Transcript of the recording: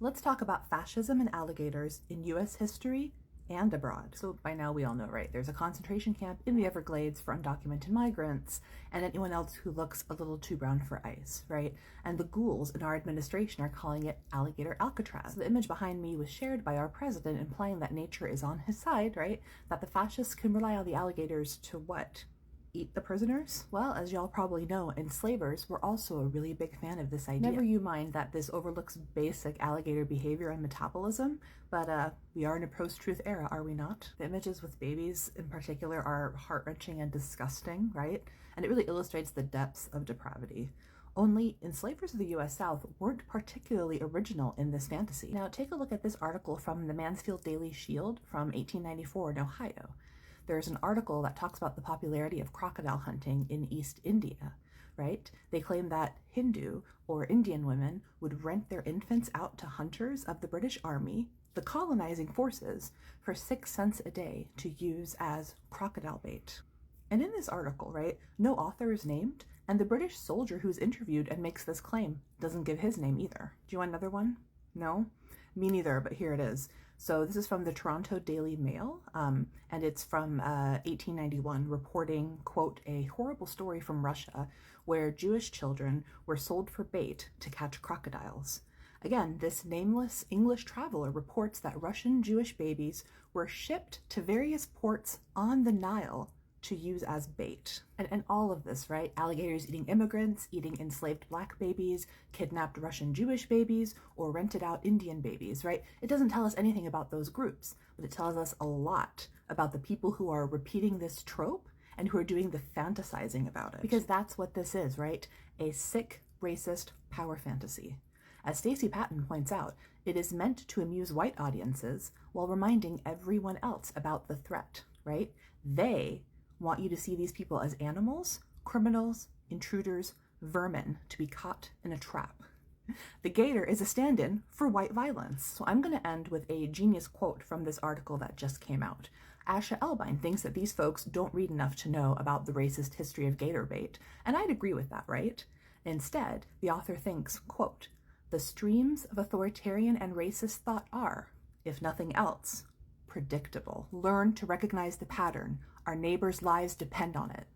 Let's talk about fascism and alligators in US history and abroad. So by now we all know, right? There's a concentration camp in the Everglades for undocumented migrants and anyone else who looks a little too brown for ice, right? And the ghouls in our administration are calling it alligator Alcatraz. So the image behind me was shared by our president, implying that nature is on his side, right? That the fascists can rely on the alligators to what? Eat the prisoners? Well, as y'all probably know, enslavers were also a really big fan of this idea. Never you mind that this overlooks basic alligator behavior and metabolism, but we are in a post-truth era, are we not? The images with babies in particular are heart-wrenching and disgusting, right? And it really illustrates the depths of depravity. Only enslavers of the US South weren't particularly original in this fantasy. Now take a look at this article from the Mansfield Daily Shield from 1894 in Ohio. There's an article that talks about the popularity of crocodile hunting in East India, right? They claim that Hindu or Indian women would rent their infants out to hunters of the British Army, the colonizing forces, for 6 cents a day to use as crocodile bait. And in this article, right, no author is named, and the British soldier who's interviewed and makes this claim doesn't give his name either. Do you want another one? No? Me neither, but here it is. So this is from the Toronto Daily Mail, and it's from 1891, reporting, quote, a horrible story from Russia where Jewish children were sold for bait to catch crocodiles. Again, this nameless English traveler reports that Russian Jewish babies were shipped to various ports on the Nile to use as bait. And all of this, right? Alligators eating immigrants, eating enslaved black babies, kidnapped Russian Jewish babies, or rented out Indian babies, right? It doesn't tell us anything about those groups, but it tells us a lot about the people who are repeating this trope and who are doing the fantasizing about it. Because that's what this is, right? A sick, racist power fantasy. As Stacey Patton points out, it is meant to amuse white audiences while reminding everyone else about the threat, right? They want you to see these people as animals, criminals, intruders, vermin to be caught in a trap. The gator is a stand-in for white violence. So I'm going to end with a genius quote from this article that just came out. Asha Elbine thinks that these folks don't read enough to know about the racist history of gator bait, and I'd agree with that, right? Instead, the author thinks, quote, the streams of authoritarian and racist thought are, if nothing else, predictable. Learn to recognize the pattern. Our neighbors' lives depend on it.